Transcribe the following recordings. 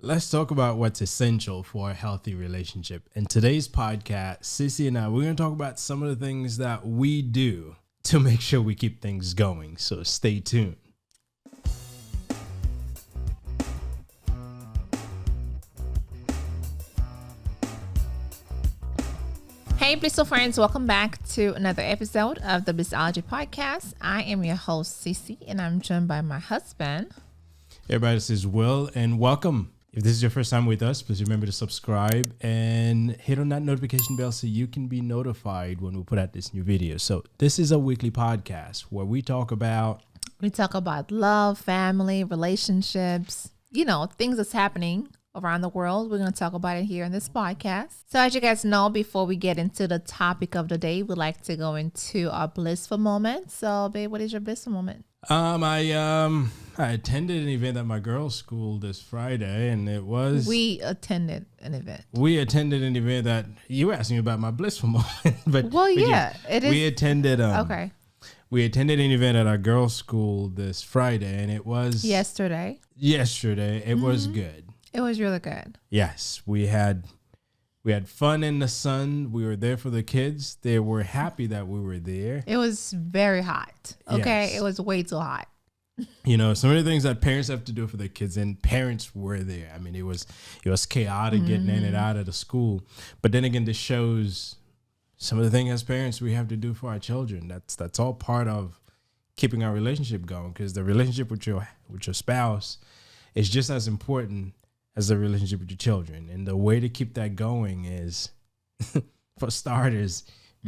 Let's talk about what's essential for a healthy relationship. In today's podcast, Sissy and I, we're going to talk about some of the things that we do to make sure we keep things going. So stay tuned. Hey, Blissful friends, welcome back to another episode of the Blissology podcast. I am your host, Cece, and I'm joined by my husband. Everybody, this is Will, and welcome. If this is your first time with us, please remember to subscribe and hit on that notification bell so you can be notified when we put out this new video. So this is a weekly podcast where we talk about love, family, relationships, things that's happening around the world. We're going to talk about it here in this podcast. So as you guys know, before we get into the topic of the day, we like to go into our blissful moment. So, babe, what is your blissful moment? I attended an event at my girls' school this Friday, and it was... We attended an event that you asked me about my blissful moment. But it is. We attended... Okay. We attended an event at our girls' school this Friday, and it was... Yesterday. It was good. It was really good. Yes, we had fun in the sun. We were there for the kids. They were happy that we were there. It was very hot. Okay, Yes. It was way too hot. Some of the things that parents have to do for their kids, and parents were there. I mean, it was chaotic getting in and out of the school. But then again, this shows some of the things as parents we have to do for our children. That's all part of keeping our relationship going, because the relationship with your spouse is just as important as the relationship with your children. And the way to keep that going is, for starters,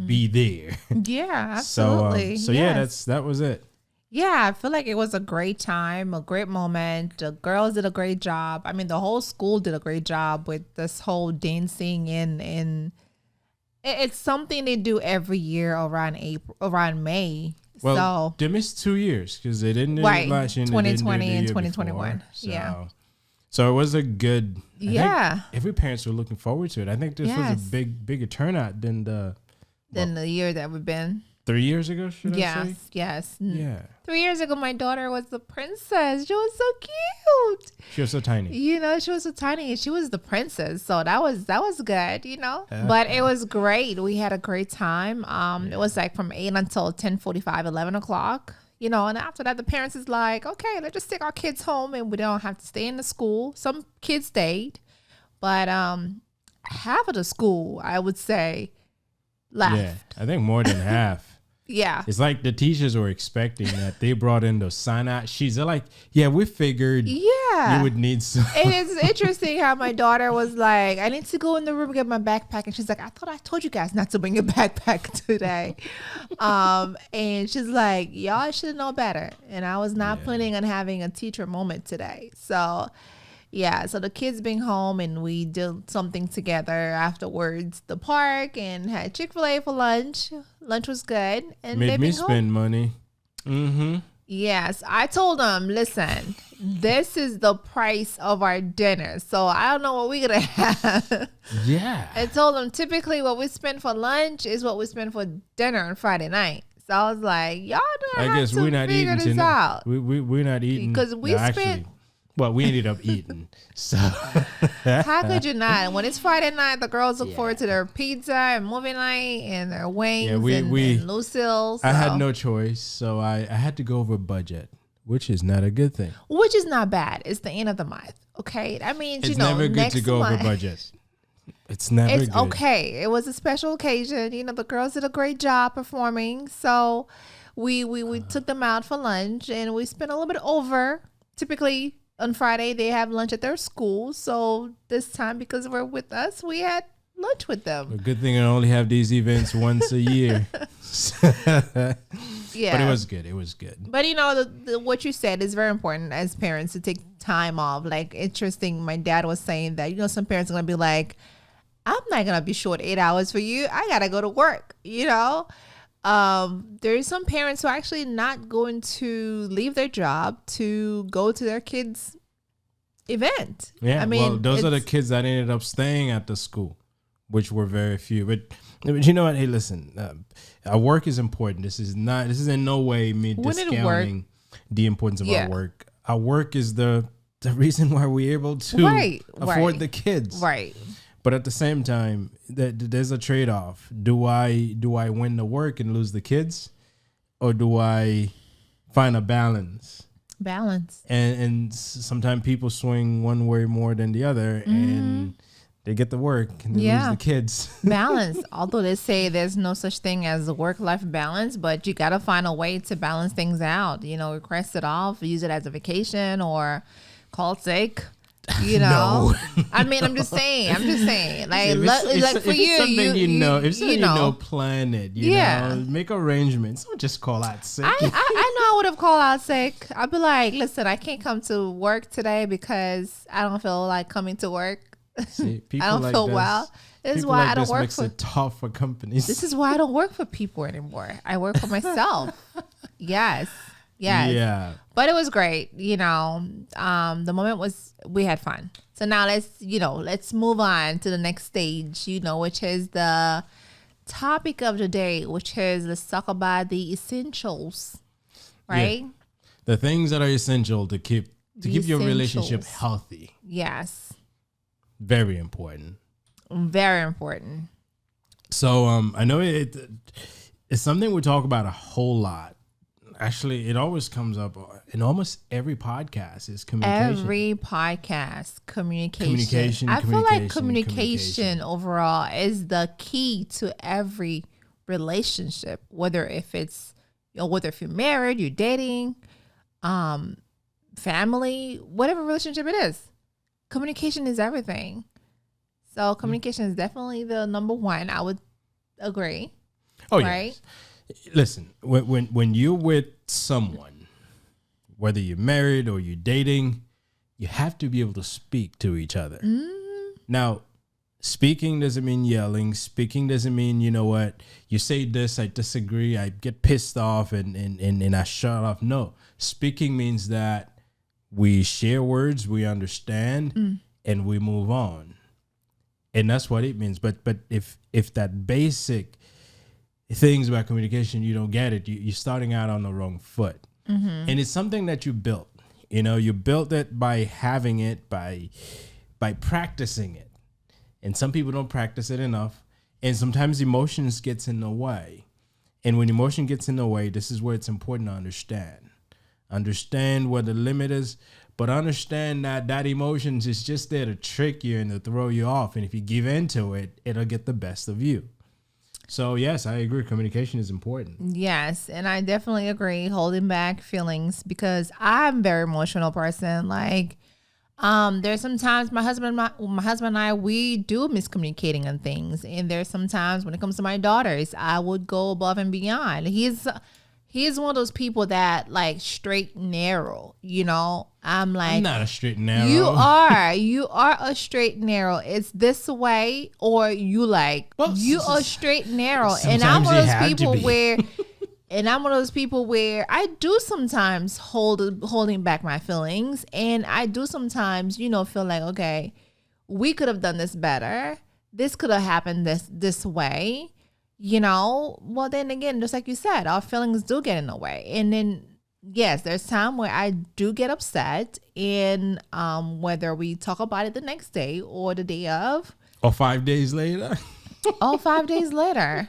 be there. Yeah, absolutely. That was it. Yeah, I feel like it was a great time, a great moment. The girls did a great job. I mean, the whole school did a great job with this whole dancing and it's something they do every year around May. Well, they missed 2 years because they didn't do it last year. 2020 and 2021. So it was a good. I think every parents were looking forward to it. I think this was a bigger turnout than the year that we've been. 3 years ago, should I say? Yes. Yeah. 3 years ago, my daughter was the princess. She was so cute. She was so tiny. She was so tiny, and she was the princess. So that was good, But it was great. We had a great time. It was like from 8 until 10:45, 11 o'clock. And after that, the parents is like, okay, let's just take our kids home and we don't have to stay in the school. Some kids stayed, but half of the school, I would say, left. Yeah, I think more than half. Yeah. It's like the teachers were expecting that. They brought in those sign-out sheets. They're like, yeah, we figured you would need some. It is interesting how my daughter was like, I need to go in the room and get my backpack. And she's like, I thought I told you guys not to bring your backpack today. And she's like, y'all should know better. And I was not planning on having a teacher moment today. So the kids being home and we did something together afterwards, the park, and had Chick-fil-A for lunch. Lunch was good. And made me spend money. Mm-hmm. Yes. I told them, listen, this is the price of our dinner. So I don't know what we're going to have. Yeah. I told them typically what we spend for lunch is what we spend for dinner on Friday night. So I was like, y'all don't have to figure this out. We're not eating. Because we ended up eating. So how could you not? When it's Friday night, the girls look forward to their pizza and movie night and their wings and Lucille. I had no choice, so I had to go over budget, which is not a good thing. Which is not bad. It's the end of the month. Okay, I mean, it's never good to go over budget. It's never good. Okay. It was a special occasion. The girls did a great job performing, so we took them out for lunch and we spent a little bit over. Typically, on Friday, they have lunch at their school. So this time, because we're with us, we had lunch with them. A good thing I only have these events once a year. Yeah. But it was good. It was good. But, what you said is very important as parents to take time off. Like, interesting. My dad was saying that, some parents are going to be like, I'm not going to be short 8 hours for you. I got to go to work, There's some parents who are actually not going to leave their job to go to their kids' event. Yeah, those are the kids that ended up staying at the school, which were very few. But you know what? Hey, listen, our work is important. This is in no way me discounting the importance of our work. Our work is the the reason why we're able to afford the kids. Right. But at the same time, there's a trade-off. Do I win the work and lose the kids, or do I find a balance? Balance. And sometimes people swing one way more than the other, and they get the work and they lose the kids. Balance. Although they say there's no such thing as a work-life balance, but you got to find a way to balance things out. Request it off, use it as a vacation, or call it sick. No. I mean, I'm just saying. Like, if for you, plan it. Make arrangements. Don't just call out sick. I know I would have called out sick. I'd be like, listen, I can't come to work today because I don't feel like coming to work. See, I don't feel well. This is why I don't work for. It tough for companies. This is why I don't work for people anymore. I work for myself. Yes. Yeah. But it was great. The moment we had fun. So now let's move on to the next stage, which is the topic of the day, which is let's talk about the essentials, right? Yeah. The things that are essential to keep your relationship healthy. Yes. Very important. Very important. So I know it's something we talk about a whole lot. Actually, it always comes up in almost every podcast is communication. Every podcast, communication. I feel like communication overall is the key to every relationship, whether if you're married, you're dating, family, whatever relationship it is. Communication is everything. So communication is definitely the number one. I would agree. Oh, right? Yes. Listen, when you're with someone, whether you're married or you're dating, you have to be able to speak to each other. Now, speaking doesn't mean yelling. Speaking doesn't mean, you say this, I disagree, I get pissed off and I shut off. No, speaking means that we share words, we understand, and we move on. And that's what it means. But if that basic things about communication, you don't get it, you're starting out on the wrong foot. And it's something that you built. You built it by having it, by practicing it. And some people don't practice it enough. And sometimes emotions gets in the way. And when emotion gets in the way, this is where it's important to understand. Understand what the limit is, but understand that emotions is just there to trick you and to throw you off. And if you give in to it, it'll get the best of you. So, yes, I agree. Communication is important. Yes, and I definitely agree. Holding back feelings, because I'm a very emotional person. Like, there's sometimes my husband and I, we do miscommunicating on things. And there's sometimes when it comes to my daughters, I would go above and beyond. He's one of those people that like straight and narrow, I'm like, I'm not a straight and narrow. You are a straight and narrow. It's this way, or you are straight and narrow. And I'm one of those people where I do sometimes holding back my feelings, and I do sometimes, feel like, okay, we could have done this better. This could have happened this way. Well, then again, just like you said, our feelings do get in the way. And then, yes, there's time where I do get upset, and whether we talk about it the next day or the day of. Or 5 days later. 5 days later.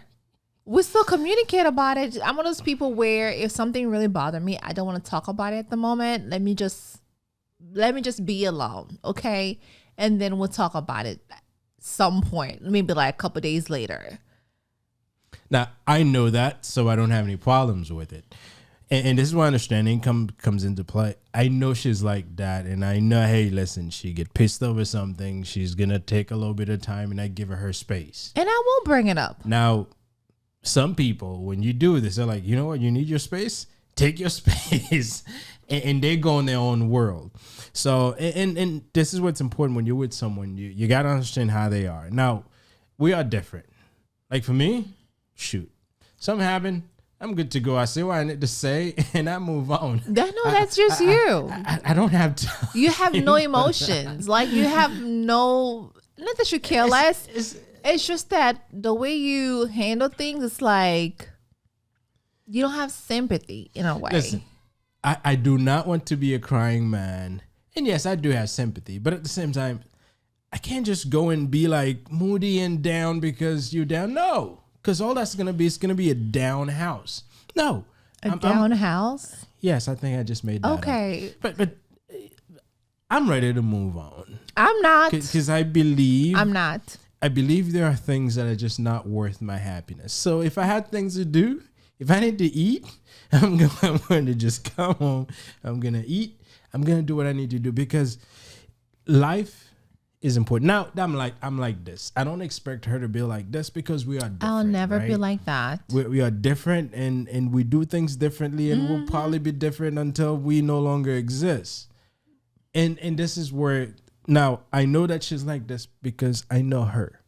We still communicate about it. I'm one of those people where if something really bothered me, I don't want to talk about it at the moment. Let me just be alone, okay? And then we'll talk about it at some point, maybe like a couple days later. Now, I know that, so I don't have any problems with it. And this is where understanding comes into play. I know she's like that, and I know, hey, listen, she get pissed over something. She's going to take a little bit of time, and I give her space. And I will bring it up. Now, some people, when you do this, they're like, you know what? You need your space? Take your space. and they go in their own world. So, and this is what's important when you're with someone. You got to understand how they are. Now, we are different. Like for me, shoot, something happened, I'm good to go. I say what I need to say, and I move on. That's just you. I don't have time. You have no emotions. Like you have no, not that you care less. It's just that the way you handle things, it's like you don't have sympathy in a way. Listen, I do not want to be a crying man. And yes, I do have sympathy, but at the same time, I can't just go and be like moody and down because you're down. No, because all that's gonna be is gonna be a down house. No, down house. Yes, I think I just made that. Okay, up. But I'm ready to move on. I'm not. Because I believe I'm not. I believe there are things that are just not worth my happiness. So if I had things to do, if I need to eat, I'm going to just come home. I'm going to eat. I'm going to do what I need to do because life is important. Now, I'm like this. I don't expect her to be like this because we are different. I'll never right? be like that. We are different and we do things differently and we'll probably be different until we no longer exist. And this is where, now I know that she's like this because I know her.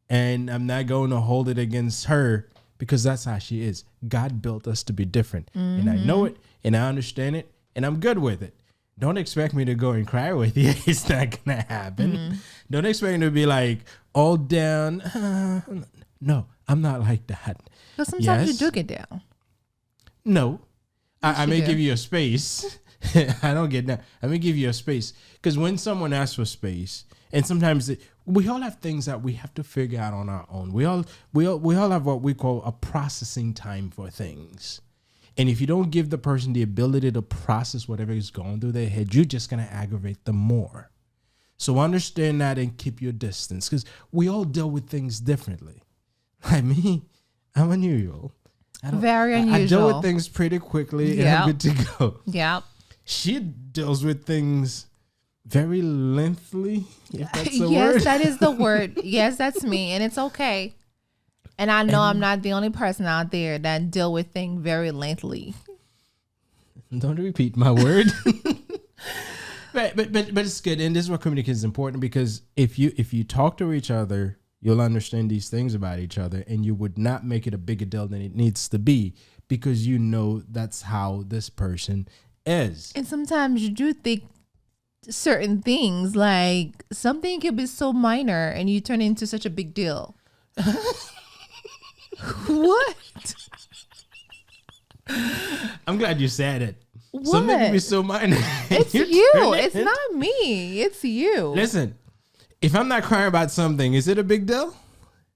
And I'm not going to hold it against her because that's how she is. God built us to be different. And I know it and I understand it and I'm good with it. Don't expect me to go and cry with you. It's not going to happen. Don't expect me to be like all down. No, I'm not like that. But sometimes you do get down. No, Yes, I may do. give you a space. I don't get that. I may give you a space because when someone asks for space, and sometimes we all have things that we have to figure out on our own. We all have what we call a processing time for things. And if you don't give the person the ability to process whatever is going through their head, you're just going to aggravate them more. So understand that and keep your distance because we all deal with things differently. Like me, I'm unusual. Very unusual. I deal with things pretty quickly and I'm good to go. Yep. She deals with things very lengthily, if that's the word. Yes, that is the word. Yes, that's me. And it's okay. And I know I'm not the only person out there that deal with things very lengthily. Don't repeat my word. but it's good. And this is what communication is important because if you talk to each other, you'll understand these things about each other and you would not make it a bigger deal than it needs to be because you know that's how this person is. And sometimes you do think certain things, like something could be so minor and you turn it into such a big deal. What? I'm glad you said it. What? Something can be so minor. It's you. It's not me. It's you. Listen, if I'm not crying about something, is it a big deal?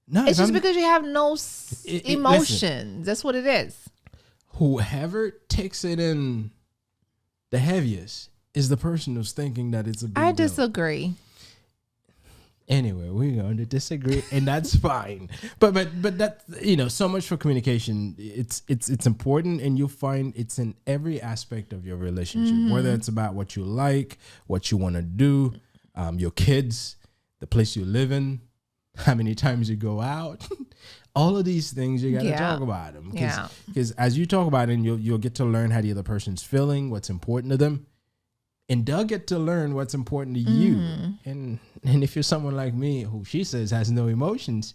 No. It's just because you have no emotions. Listen, that's what it is. Whoever takes it in the heaviest is the person who's thinking that it's a big deal. I disagree. Anyway, we're going to disagree, and that's fine. But that, so much for communication. It's important, and you'll find it's in every aspect of your relationship. Whether it's about what you like, what you want to do, your kids, the place you live in, how many times you go out. All of these things you got to talk about them. Because as you talk about it, you'll get to learn how the other person's feeling, what's important to them. And they'll get to learn what's important to you. And if you're someone like me, who she says has no emotions,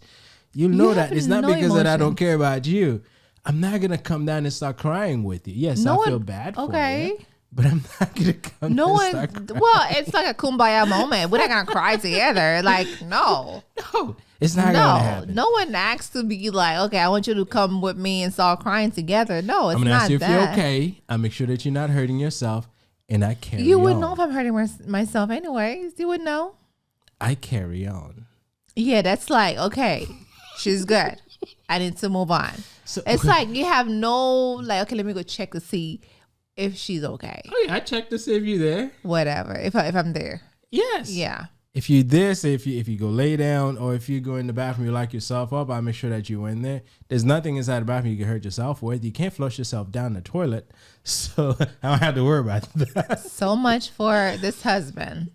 you'll know that it's not because that I don't care about you. I'm not going to come down and start crying with you. Yes, I feel bad for you. But I'm not going to come down and start crying. Well, it's like a kumbaya moment. We're not going to cry together. Like, no. No, it's not going to happen. No one asks to be like, okay, I want you to come with me and start crying together. No, it's not that. I'm going to ask you if you're okay. I'll make sure that you're not hurting yourself. And I carry on. You would know if I'm hurting myself anyways. You would know. I carry on. Yeah, that's like, okay, she's good. I need to move on. So it's like you have no, like, okay, let me go check to see if she's okay. Oh, yeah, I check to see if you're there. Whatever, if I'm there. Yes. Yeah. If you're there, say if you go lay down or if you go in the bathroom, you lock yourself up, I'll make sure that you're in there. There's nothing inside the bathroom you can hurt yourself with. You can't flush yourself down the toilet. So I don't have to worry about that. So much for this husband.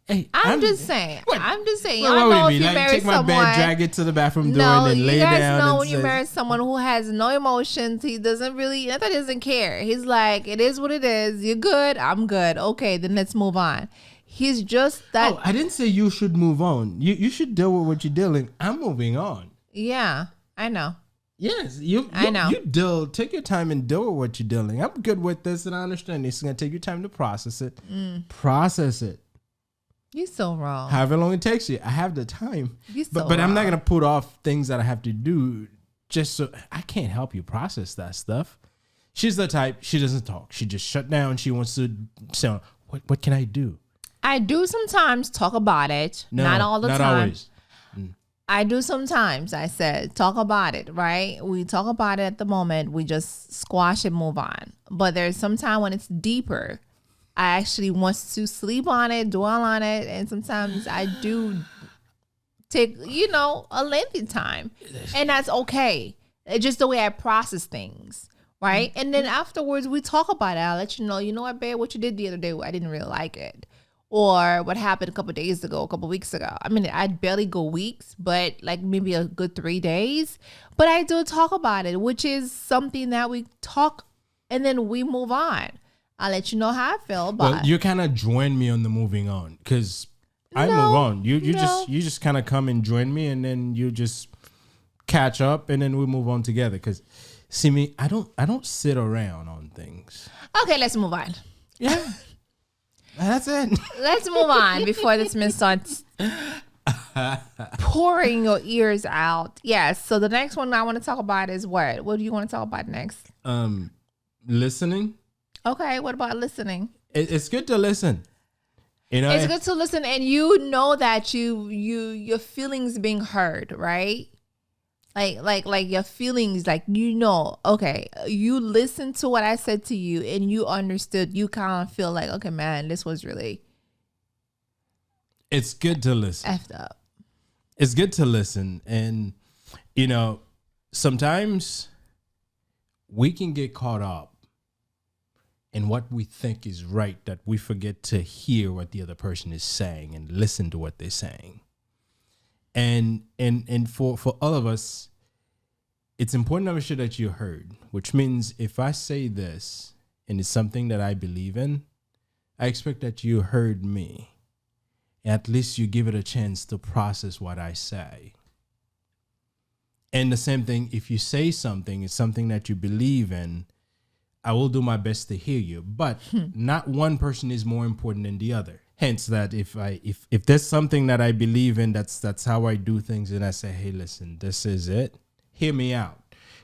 Hey, I'm just saying. I'm just saying. What I know if you like, marry take my someone, bed, drag it to the bathroom door, and then lay down. You guys know when you marry someone who has no emotions, he doesn't really, not that he doesn't care. He's like, it is what it is. You're good. I'm good. Okay, then let's move on. He's just that. Oh, I didn't say you should move on. You should deal with what you're dealing. I'm moving on. Yeah, I know. Yes, I know. You deal. Take your time and deal with what you're dealing. I'm good with this, and I understand this is gonna take you time to process it. Process it. You're so wrong. However long it takes you, I have the time. But I'm not gonna put off things that I have to do just so I can't help you process that stuff. She's the type. She doesn't talk. She just shut down. She wants to sound. what can I do? I do sometimes talk about it. No, not all the not time. Always. I do sometimes. I said, talk about it, right? We talk about it at the moment. We just squash and move on. But there's some time when it's deeper. I actually want to sleep on it, dwell on it. And sometimes I do take, a lengthy time. And that's okay. It's just the way I process things, right? And then afterwards, we talk about it. I'll let you know what, babe, what you did the other day, I didn't really like it. Or what happened a couple days ago, a couple weeks ago. I mean, I'd barely go weeks, but like maybe a good 3 days. But I do talk about it, which is something that we talk and then we move on. I'll let you know how I feel about it. Well, you kind of join me on the moving on because I move on. You just kind of come and join me, and then you just catch up, and then we move on together. Because see me, I don't sit around on things. Okay, let's move on. Yeah. That's it. Let's move on before this man starts pouring your ears out. Yes. So the next one I want to talk about is what? What do you want to talk about next? Listening. Okay. What about listening? It's good to listen. It's good to listen, and you know that your feelings being heard, right? Like your feelings, okay, you listened to what I said to you and you understood. You kind of feel like, okay, man, this was really. It's good to listen. Effed up. It's good to listen. And, sometimes we can get caught up in what we think is right that we forget to hear what the other person is saying and listen to what they're saying. And for all of us, it's important to make sure that you heard, which means if I say this and it's something that I believe in, I expect that you heard me. At least you give it a chance to process what I say. And the same thing, if you say something, it's something that you believe in, I will do my best to hear you. But not one person is more important than the other. Hence that if there's something that I believe in, that's how I do things, and I say, hey, listen, this is it. Hear me out.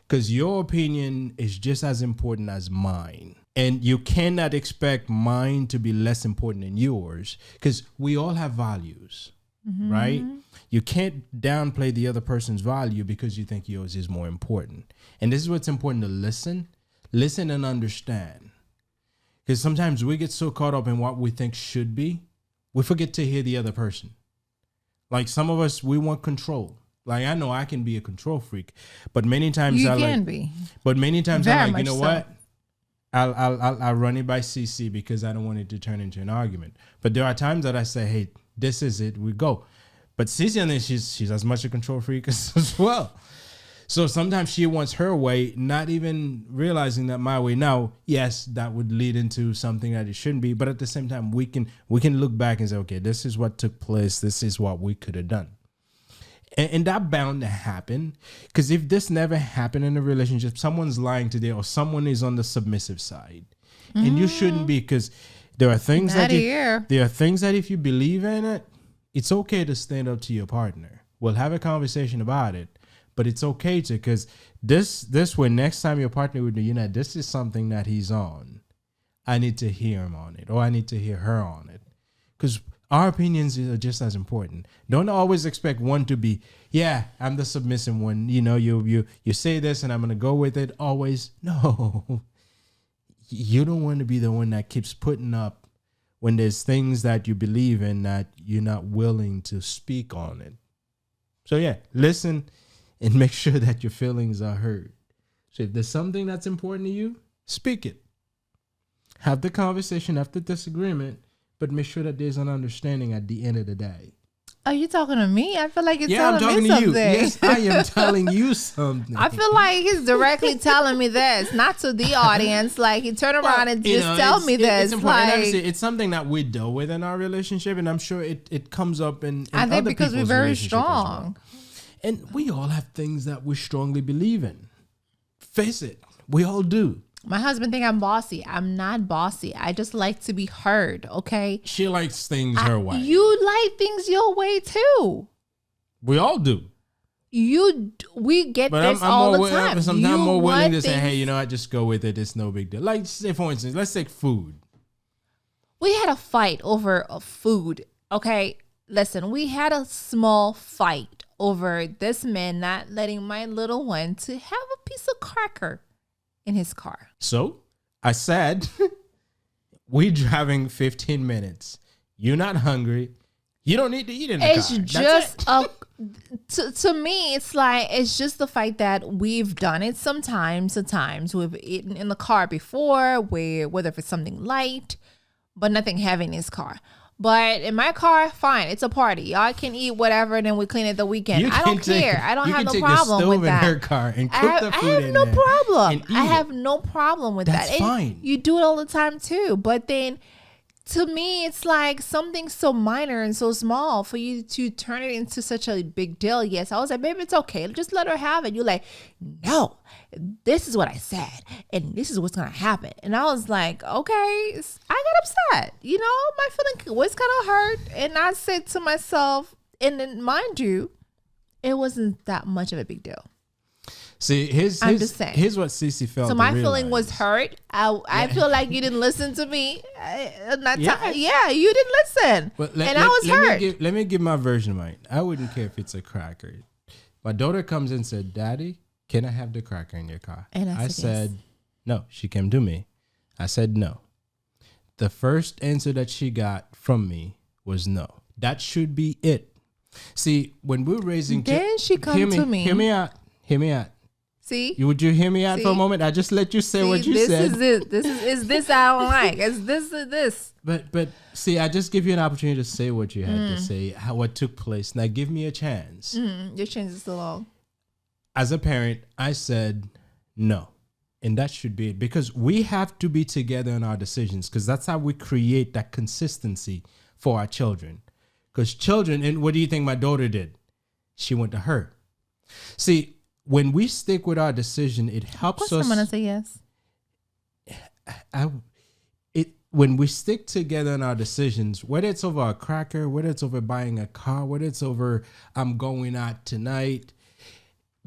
Because your opinion is just as important as mine. And you cannot expect mine to be less important than yours, because we all have values, right? You can't downplay the other person's value because you think yours is more important. And this is what's important, to listen and understand. Because sometimes we get so caught up in what we think should be, we forget to hear the other person. Like some of us, we want control. Like I know I can be a control freak, but many times you can be. But many times I'm like, you know so. what? I'll run it by CC because I don't want it to turn into an argument. But there are times that I say, hey, this is it, we go. But CC, and then she's as much a control freak as well. So sometimes she wants her way, not even realizing that my way. Now, yes, that would lead into something that it shouldn't be. But at the same time, we can look back and say, okay, this is what took place. This is what we could have done. And that bound to happen. Because if this never happened in a relationship, someone's lying today or someone is on the submissive side. And you shouldn't be, because there are things that if you believe in it, it's okay to stand up to your partner. We'll have a conversation about it. But it's okay to, because this way, next time your partner would do, this is something that he's on. I need to hear him on it, or I need to hear her on it. Because our opinions are just as important. Don't always expect one to be, yeah, I'm the submissive one. You say this and I'm going to go with it always. No. You don't want to be the one that keeps putting up when there's things that you believe in that you're not willing to speak on it. So yeah, listen and make sure that your feelings are heard. So if there's something that's important to you, speak it. Have the conversation after disagreement, but make sure that there's an understanding at the end of the day. Are you talking to me? I feel like you're I'm telling talking me to something. you. Yes, I am telling you something. I feel like he's directly telling me this, not to the audience. Like he turned around and just tell me this. It's important. And obviously, it's something that we deal with in our relationship, and I'm sure it comes up in I think other because we're people's very relationship as strong. well. And we all have things that we strongly believe in. Face it, we all do. My husband think I'm bossy. I'm not bossy. I just like to be heard, okay? She likes things her way. You like things your way too. We all do. We get But this all the time. Sometimes I'm more willing to say, hey, I just go with it. It's no big deal. Like, say, for instance, let's take food. We had a fight over food. Okay, listen, we had a small fight over this man not letting my little one to have a piece of cracker in his car. So I said, we driving 15 minutes. You're not hungry. You don't need to eat in the car. It's just to me, it's like, it's just the fact that we've done it sometimes. We've eaten in the car before, whether if it's something light, but nothing heavy in his car. But in my car, fine, it's a party. Y'all can eat whatever, and then we clean it the weekend. I don't care. I don't have no problem with that. You can take a stove in her car and cook the food I have in no there problem. and I eat have it. no problem with that. That's fine. You do it all the time too. But then, to me, it's like something so minor and so small for you to turn it into such a big deal. Yes, I was like, baby, it's okay. Just let her have it. You're like, no, this is what I said, and this is what's gonna happen. And I was like, okay. I got upset. My feeling was kind of hurt, and I said to myself, and then mind you, it wasn't that much of a big deal. See, here's what Cece felt. So my feeling was hurt. I feel like you didn't listen to me. Yeah, you didn't listen. I was hurt. Let me give my version of mine. I wouldn't care if it's a cracker. My daughter comes in and said, Daddy, can I have the cracker in your car? And I said, no. She came to me. I said, no. The first answer that she got from me was no. That should be it. See, when we're raising kids. Then she come to me. Hear me out. See? Would you hear me out for a moment? I just let you say what you said. This is this I don't like. It's this. But see, I just give you an opportunity to say what you had to say, what took place. Now give me a chance. Your chance is still long. As a parent, I said no. And that should be it. Because we have to be together in our decisions. Because that's how we create that consistency for our children. Because children, and what do you think my daughter did? She went to her. See, when we stick with our decision, it helps us. Of course I'm going to say yes. When we stick together in our decisions, whether it's over a cracker, whether it's over buying a car, whether it's over I'm going out tonight,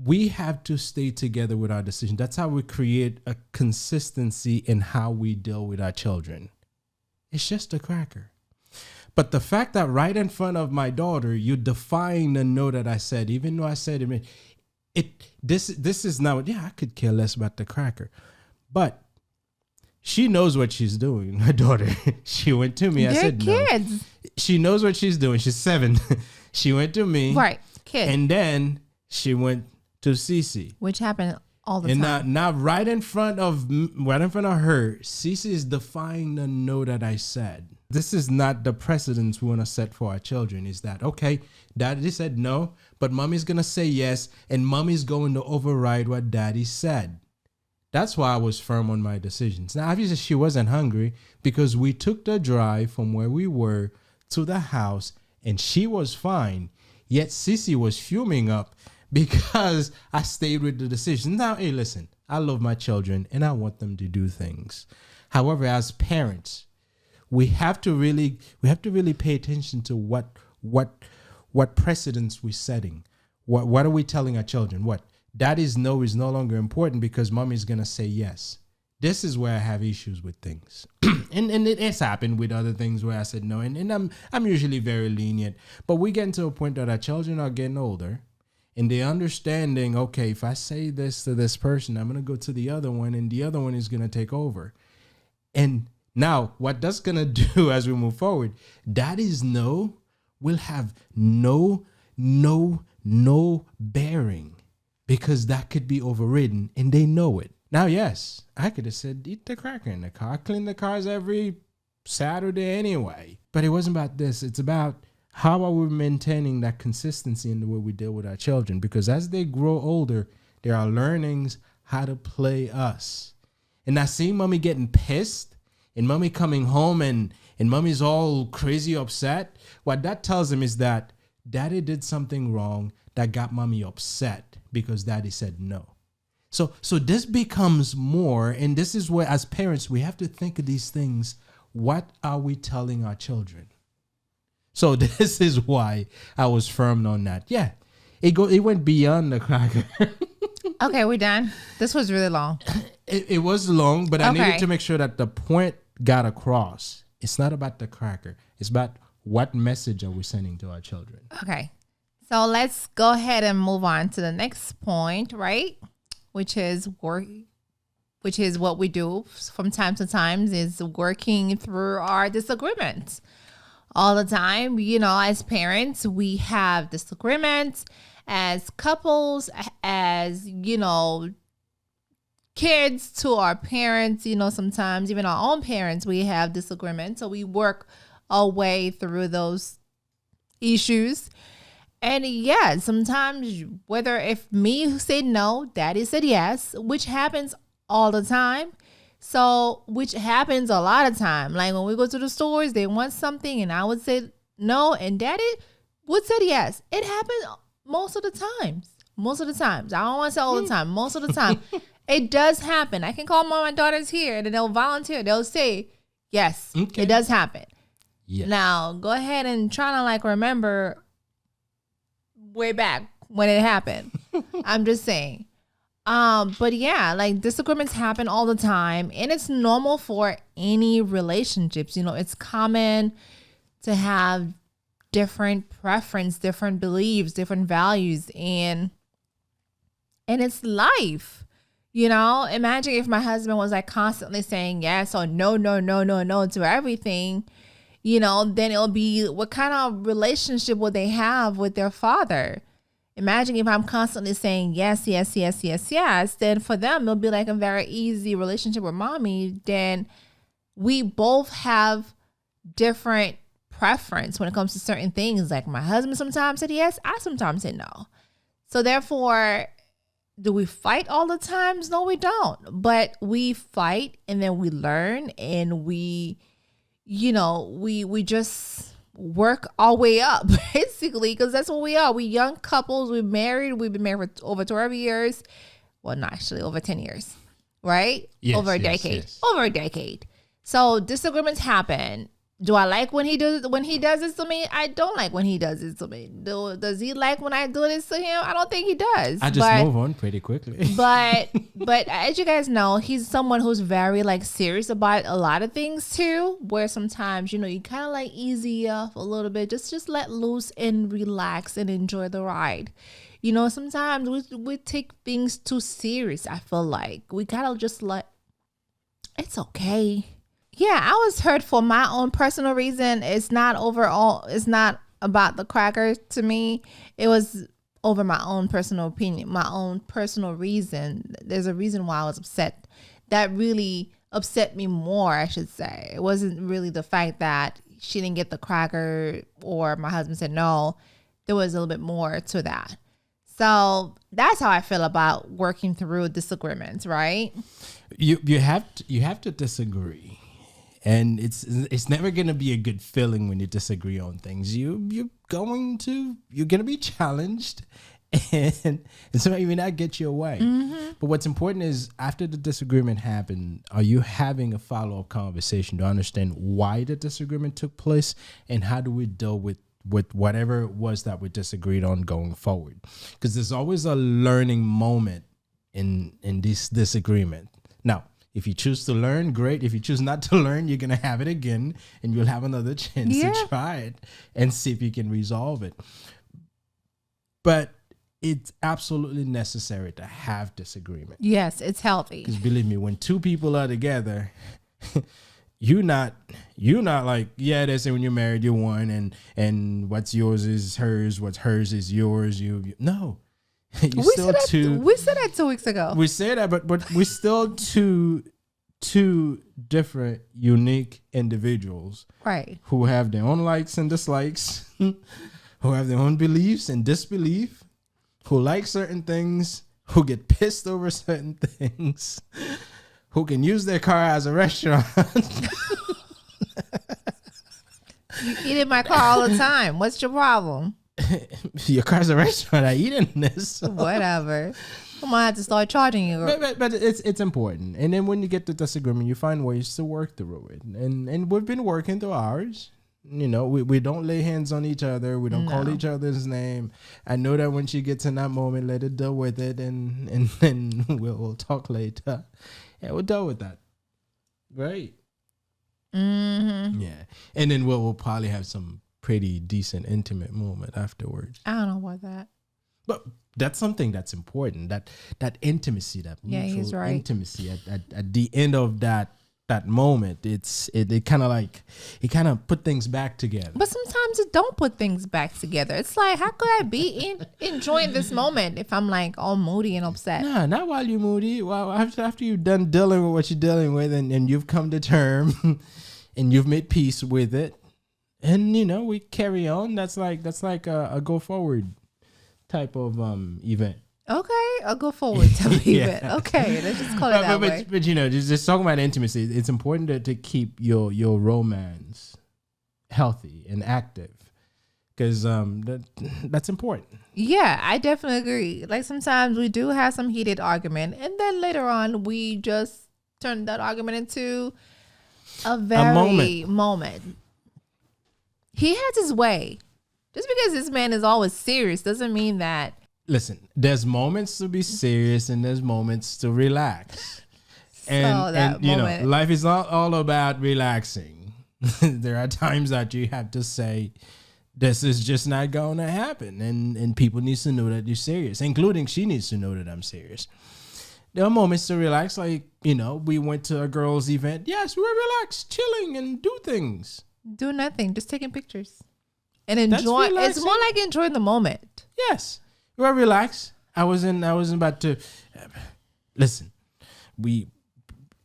we have to stay together with our decision. That's how we create a consistency in how we deal with our children. It's just a cracker. But the fact that right in front of my daughter, you're defying the no that I said, even though I said this is not, I could care less about the cracker. But she knows what she's doing. My daughter, she went to me. I said kids. No. She knows what she's doing. She's 7. She went to me. Right, kid. And then she went to Cece. Which happened all the time. And now right in front of her, Cece is defying the no that I said. This is not the precedence we want to set for our children. Is that, okay, daddy said no, but mommy's going to say yes, and mommy's going to override what daddy said. That's why I was firm on my decisions. Now, obviously, she wasn't hungry because we took the drive from where we were to the house, and she was fine. Yet Cece was fuming up because I stayed with the decision. Now, hey, listen, I love my children, and I want them to do things. However, as parents, we have to really pay attention to what precedents we're setting. What are we telling our children? What daddy's no is no longer important because mommy's gonna say yes. This is where I have issues with things, and it has happened with other things where I said no, and I'm usually very lenient. But we get to a point that our children are getting older, and they're understanding. Okay, if I say this to this person, I'm gonna go to the other one, and the other one is gonna take over, and now, what that's going to do as we move forward, daddy's no will have no bearing because that could be overridden and they know it. Now, yes, I could have said, eat the cracker in the car. I clean the cars every Saturday anyway. But it wasn't about this. It's about how are we maintaining that consistency in the way we deal with our children? Because as they grow older, there are learnings how to play us. And I see mommy getting pissed. And mommy coming home and mommy's all crazy upset. What that tells him is that daddy did something wrong that got mommy upset because daddy said no. So this becomes more, and this is where as parents we have to think of these things. What are we telling our children? So this is why I was firm on that. Yeah, it went beyond the cracker. Okay, we're done. This was really long. It was long, but I needed to make sure that the point got across. It's not about the cracker. It's about what message are we sending to our children. Okay. So let's go ahead and move on to the next point, right? Which is what we do from time to time is working through our disagreements. All the time, as parents, we have disagreements. As couples, as, kids to our parents, sometimes even our own parents, we have disagreements. So we work our way through those issues. And yeah, sometimes whether if me said no, daddy said yes, which happens all the time. So, which happens a lot of time. Like when we go to the stores, they want something and I would say no and daddy would say yes. It happens most of the times. Most of the times. I don't want to say all the time. Most of the time. It does happen. I can call my daughters here and they'll volunteer. They'll say yes. Okay. It does happen. Yes. Now, go ahead and try to remember way back when it happened. I'm just saying. But yeah, disagreements happen all the time and it's normal for any relationships. It's common to have different preference, different beliefs, different values, and it's life. Imagine if my husband was constantly saying yes or no to everything, then it'll be what kind of relationship would they have with their father? Imagine if I'm constantly saying yes, then for them, it'll be a very easy relationship with mommy. Then we both have different preference when it comes to certain things. Like my husband sometimes said yes, I sometimes said no. So therefore, do we fight all the times? No, we don't. But we fight and then we learn and we just work our way up basically, because that's what we are. We young couples, we've been married for over 12 years. Well, not actually over 10 years, right? Yes, over a decade. Over a decade. So disagreements happen. Do I like when he does this to me? I don't like when he does this to me. Does he like when I do this to him? I don't think he does. I just move on pretty quickly. but as you guys know, he's someone who's very serious about a lot of things too. Where sometimes you kind of easy off a little bit, just let loose and relax and enjoy the ride. Sometimes we take things too serious. I feel like we gotta just it's okay. Yeah, I was hurt for my own personal reason. It's not about the cracker to me. It was over my own personal opinion, my own personal reason. There's a reason why I was upset. That really upset me more, I should say. It wasn't really the fact that she didn't get the cracker or my husband said no. There was a little bit more to that. So that's how I feel about working through disagreements, right? You have to disagree. And it's never gonna be a good feeling when you disagree on things. You're gonna be challenged, and so you may not get your way. Mm-hmm. But what's important is after the disagreement happened, are you having a follow-up conversation to understand why the disagreement took place and how do we deal with whatever it was that we disagreed on going forward? Because there's always a learning moment in this disagreement. Now, if you choose to learn, great. If you choose not to learn, you're going to have it again and you'll have another chance to try it and see if you can resolve it. But it's absolutely necessary to have disagreement. Yes, it's healthy. Because believe me, when two people are together, you're not they say when you're married, you're one and what's yours is hers, what's hers is yours. No. We said that 2 weeks ago. We say that, but we're still two different, unique individuals, right? Who have their own likes and dislikes, who have their own beliefs and disbelief, who like certain things, who get pissed over certain things, who can use their car as a restaurant. You eat in my car all the time. What's your problem? Your car's a restaurant. I eat in this. Whatever. I might have to start charging you. But it's important. And then when you get to disagreement, you find ways to work through it. And we've been working through ours. We don't lay hands on each other. We don't call each other's name. I know that when she gets in that moment, let it deal with it, and then we'll talk later. Yeah, we'll deal with that. Right. Yeah. And then we'll probably have some pretty decent intimate moment afterwards. I don't know about that. But that's something that's important. That intimacy, that mutual he's right. intimacy at the end of that moment, it kind of put things back together. But sometimes it don't put things back together. It's like, how could I be enjoying this moment if I'm like all moody and upset? Nah, not while you're moody. Well, after you've done dealing with what you're dealing with, and you've come to term, and you've made peace with it, and we carry on. That's like a go forward type of event. Okay, I'll go forward to it. Okay, let's just call it that way. But just talking about intimacy, it's important to keep your romance healthy and active, because that's important. Yeah, I definitely agree. Like sometimes we do have some heated argument, and then later on we just turn that argument into a moment. He has his way. Just because this man is always serious doesn't mean that. Listen, there's moments to be serious and there's moments to relax. And life is not all about relaxing. There are times that you have to say, this is just not going to happen. And people need to know that you're serious, including she needs to know that I'm serious. There are moments to relax. Like, we went to a girl's event. Yes, we were relaxed, chilling and do things. Do nothing, just taking pictures. And enjoy. It's more like enjoying the moment. Yes. We were relaxed. I wasn't about to listen.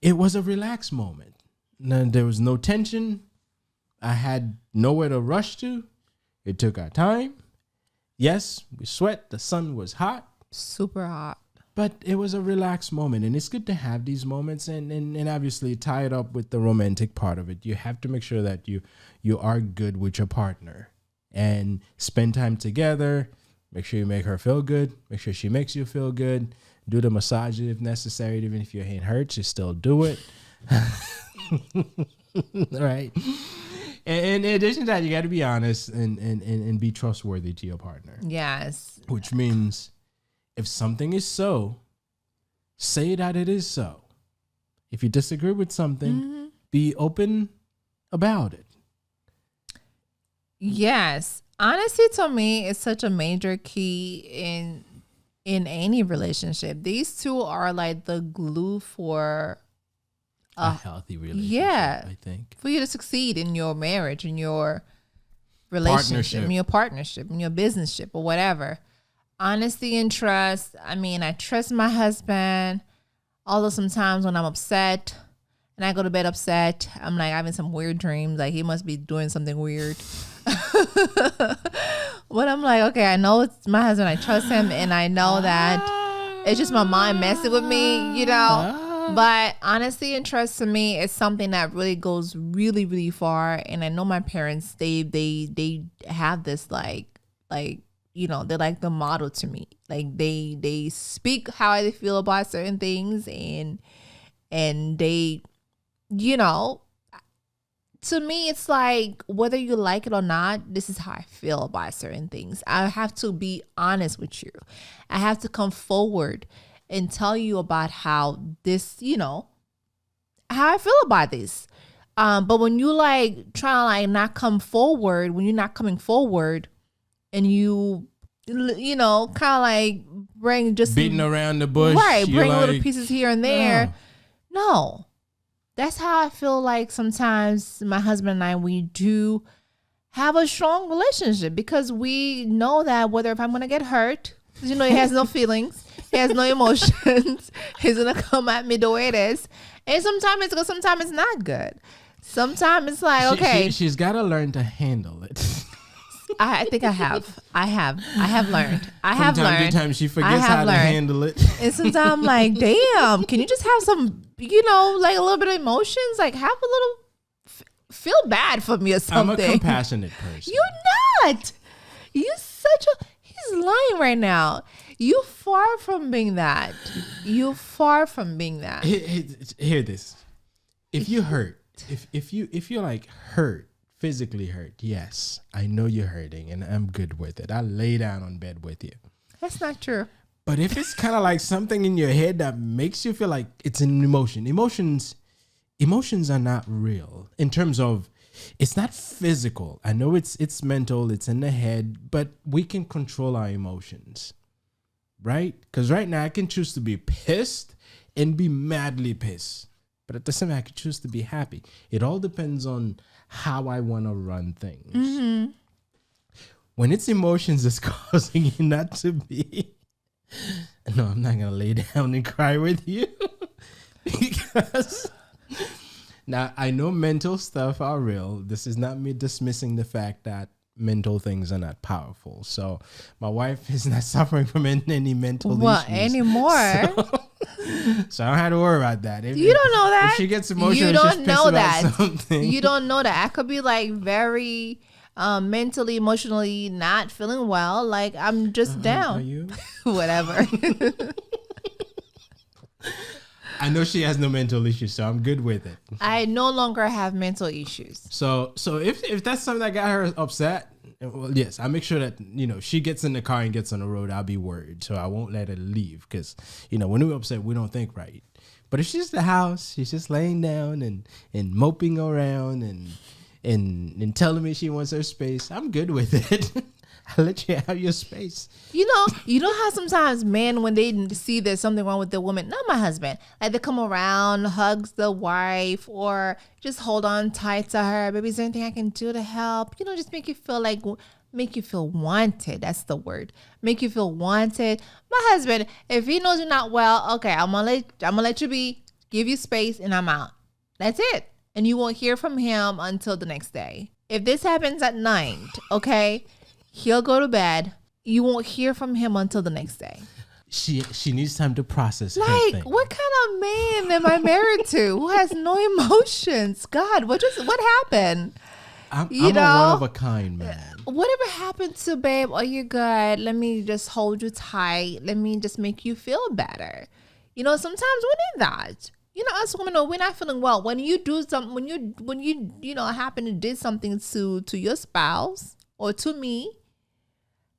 It was a relaxed moment. There was no tension. I had nowhere to rush to. It took our time. Yes, we sweat. The sun was hot. Super hot. But it was a relaxed moment, and it's good to have these moments, and obviously tie it up with the romantic part of it. You have to make sure that you are good with your partner and spend time together. Make sure you make her feel good. Make sure she makes you feel good. Do the massage if necessary. Even if your hand hurts, you still do it. Right. And in addition to that, you got to be honest and be trustworthy to your partner. Yes. Which means if something is so, say that it is so. If you disagree with something, be open about it. Yes. Honesty to me is such a major key in any relationship. These two are like the glue for a healthy relationship. Yeah, I think for you to succeed in your marriage, in your relationship, in your partnership, in your businessship, or whatever. Honesty and trust. I mean, I trust my husband. Although sometimes when I'm upset and I go to bed upset, I'm like having some weird dreams. Like he must be doing something weird. But I'm like, okay, I know it's my husband. I trust him, and I know that it's just my mind messing with me, But honesty and trust to me is something that really goes really, really far. And I know my parents, they have this like they're like the model to me. Like they speak how they feel about certain things, and they, to me, it's like whether you like it or not, this is how I feel about certain things. I have to be honest with you. I have to come forward and tell you about how this, how I feel about this. But when you like try to like not come forward, when you're not coming forward, and you kind of like bring just beating around the bush, right? Bring little pieces here and there. No. That's how I feel like sometimes my husband and I, we do have a strong relationship, because we know that whether if I'm going to get hurt, because he has no feelings, he has no emotions, he's going to come at me the way it is. And sometimes it's good, sometimes it's not good. Sometimes it's like, okay. She's got to learn to handle it. I think I have. I have learned. From time to time, she forgets how to handle it. And sometimes I'm like, damn, can you just have some, like a little bit of emotions? Like have a little, feel bad for me or something. I'm a compassionate person. You're not. You're he's lying right now. You far from being that. You're far from being that. Hear this. If you hurt, if you're like hurt, physically hurt, yes, I know you're hurting and I'm good with it. I'll lay down on bed with you. That's not true. But if it's kind of like something in your head that makes you feel like it's an emotions, emotions are not real in terms of it's not physical. I know it's mental, it's in the head, but we can control our emotions, right? Because right now I can choose to be pissed and be madly pissed, but at the same time I can choose to be happy. It all depends on how I want to run things. Mm-hmm. When it's emotions that's causing you not to be, no, I'm not gonna lay down and cry with you because. Now, I know mental stuff are real. This is not me dismissing the fact that mental things are not powerful. So my wife is not suffering from any mental issues. Anymore. So I don't have to worry about that. You don't know that. If she gets emotional, you don't know that. Something. You don't know that. I could be like very mentally, emotionally not feeling well. Like I'm just down. Are you? Whatever. I know she has no mental issues, so I'm good with it. I no longer have mental issues. So if that's something that got her upset, well, yes, I make sure that, she gets in the car and gets on the road, I'll be worried. So I won't let her leave because, when we're upset, we don't think right. But if she's at the house, she's just laying down and moping around and telling me she wants her space, I'm good with it. I'll let you have your space. You know how sometimes men, when they see there's something wrong with the woman, not my husband, like they come around, hugs the wife, or just hold on tight to her. Baby, is there anything I can do to help? Just make you feel wanted. That's the word. Make you feel wanted. My husband, if he knows you're not well, okay, I'm gonna let you be, give you space, and I'm out. That's it. And you won't hear from him until the next day. If this happens at night, okay, he'll go to bed. You won't hear from him until the next day. She needs time to process. Like, what kind of man am I married to who has no emotions? God, what happened? I'm a one of a kind man. Whatever happened to, babe? Are you good? Let me just hold you tight. Let me just make you feel better. Sometimes we need that. Us women, we're not feeling well. When you do something, when you happen to do something to your spouse or to me,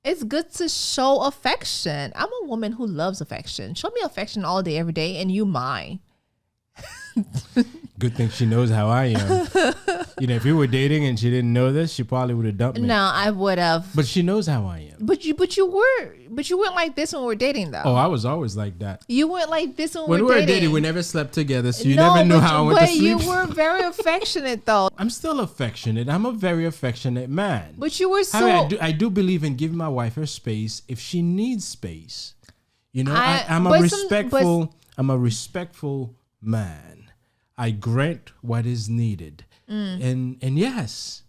it's good to show affection. I'm a woman who loves affection. Show me affection all day, every day, and you mine. Good thing she knows how I am. If we were dating and she didn't know this, she probably would have dumped me. No, I would have. But she knows how I am. But you weren't like this when we were dating, though. Oh, I was always like that. You weren't like this when we we were dating. dating. We never slept together, so you never knew how I went to sleep. But you were very affectionate, though. I'm still affectionate. I'm a very affectionate man. But you were so. I do believe in giving my wife her space if she needs space. I'm a respectful man. I grant what is needed. And yes,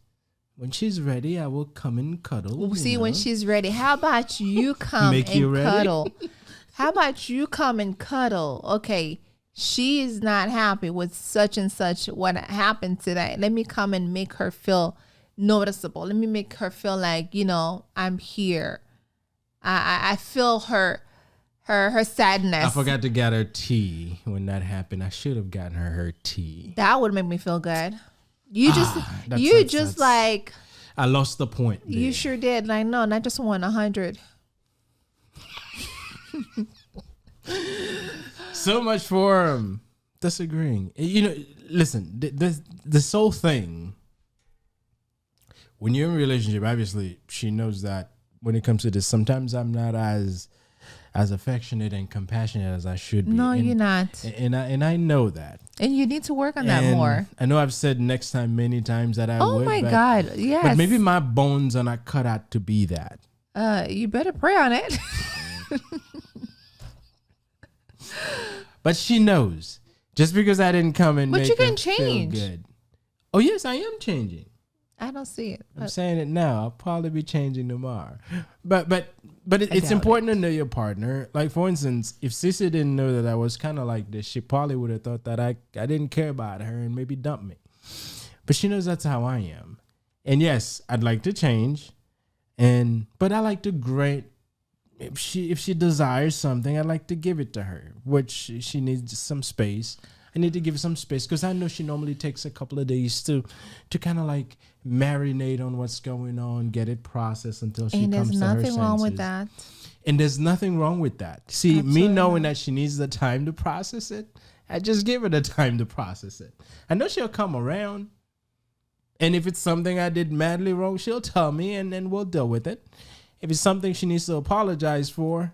when she's ready, I will come and cuddle. See, when she's ready, how about you come and cuddle? How about you come and cuddle? Okay, she is not happy with such and such what happened today. Let me come and make her feel noticeable. Let me make her feel like, I'm here. I feel her sadness. I forgot to get her tea when that happened. I should have gotten her tea. That would make me feel good. You just like. I lost the point. There. You sure did. Like, no, not just 100. So much for disagreeing. Listen, this whole thing. When you're in a relationship, obviously, she knows that when it comes to this, sometimes I'm not as affectionate and compassionate as I should be. No, you're not. And I know that. And you need to work on that more. I know I've said next time many times that I would. Oh my God, yes. But maybe my bones are not cut out to be that. You better pray on it. But she knows. Just because I didn't come and make her feel good. Oh yes, I am changing. I don't see it. I'm saying it now. I'll probably be changing tomorrow. But it's important to know your partner. Like, for instance, if Cece didn't know that I was kind of like this, she probably would have thought that I didn't care about her and maybe dump me. But she knows that's how I am. And yes, I'd like to change. But I like to grant, if she desires something, I'd like to give it to her, which she needs some space. I need to give her some space because I know she normally takes a couple of days to kind of like marinate on what's going on, get it processed until she comes to her senses. And there's nothing wrong with that. And there's nothing wrong with that. See, me knowing that she needs the time to process it, I just give her the time to process it. I know she'll come around. And if it's something I did madly wrong, she'll tell me and then we'll deal with it. If it's something she needs to apologize for,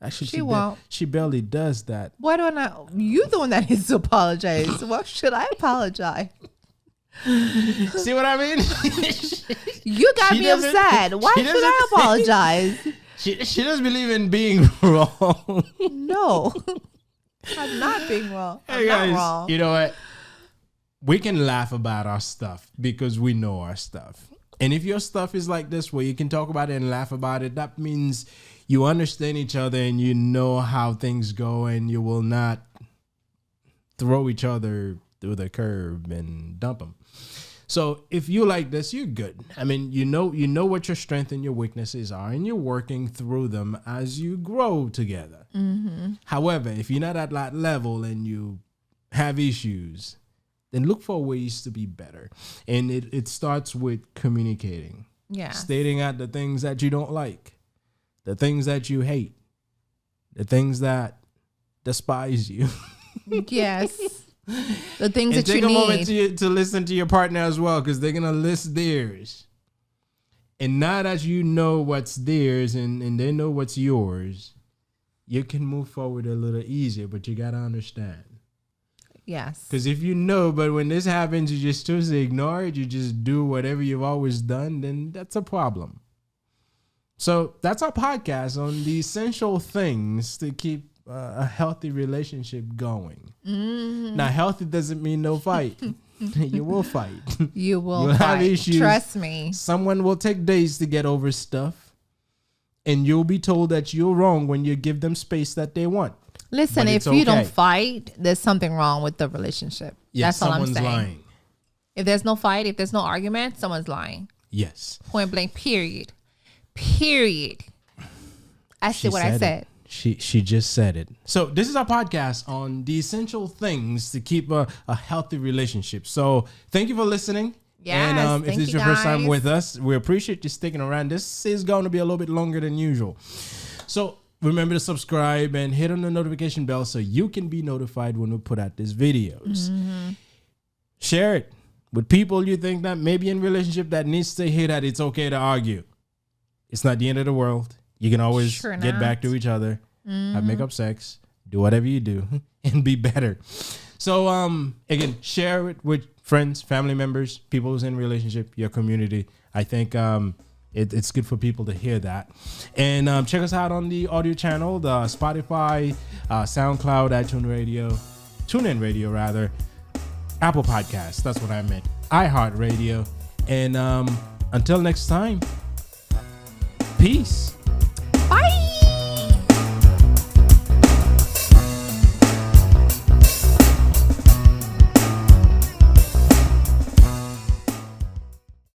actually She won't. She barely does that. Why don't I? You the one that needs to apologize. Why should I apologize? See what I mean? You got me upset. Why should I apologize? She doesn't believe in being wrong. No. I'm not being wrong. Hey I'm guys, not wrong. you know what? We can laugh about our stuff because we know our stuff. And if your stuff is like this where you can talk about it and laugh about it, that means you understand each other and you know how things go and you will not throw each other through the curb and dump them. So if you like this, you're good. I mean, you know what your strengths and your weaknesses are, and you're working through them as you grow together. Mm-hmm. However, if you're not at that level and you have issues, then look for ways to be better. And it starts with communicating. Yeah. Stating out the things that you don't like, the things that you hate, the things that despise you. Yes. The things and that take you a moment need. to listen to your partner as well, because they're going to list theirs. And now that you know what's theirs and they know what's yours, you can move forward a little easier, but you got to understand. Yes. Because if you know, but when this happens, you just choose to ignore it, you just do whatever you've always done, then that's a problem. So that's our podcast on the essential things to keep a healthy relationship going. Mm-hmm. Now, healthy doesn't mean no fight. You will fight. You will You'll fight. have issues. Trust me. Someone will take days to get over stuff. And you'll be told that you're wrong when you give them space that they want. Listen, But if it's you okay. don't fight, there's something wrong with the relationship. Yes, That's all I'm someone's saying. lying. If there's no fight, if there's no argument, someone's lying. Yes. Point blank, period. Period. I see what I said. She just said it. So this is our podcast on the essential things to keep a healthy relationship. So thank you for listening. Yes, And if thank this is you, your first time guys. with us, we appreciate you sticking around. This is going to be a little bit longer than usual. So remember to subscribe and hit on the notification bell so you can be notified when we put out these videos. Mm-hmm. Share it with people you think that maybe in relationship that needs to hear that it's okay to argue. It's not the end of the world. You can always get back to each other, have make-up sex, do whatever you do, and be better. So, again, share it with friends, family members, people who's in relationship, your community. I think it's good for people to hear that. And check us out on the audio channel, the Spotify, SoundCloud, TuneIn Radio, rather, Apple Podcasts. That's what I meant. iHeartRadio. And until next time, peace.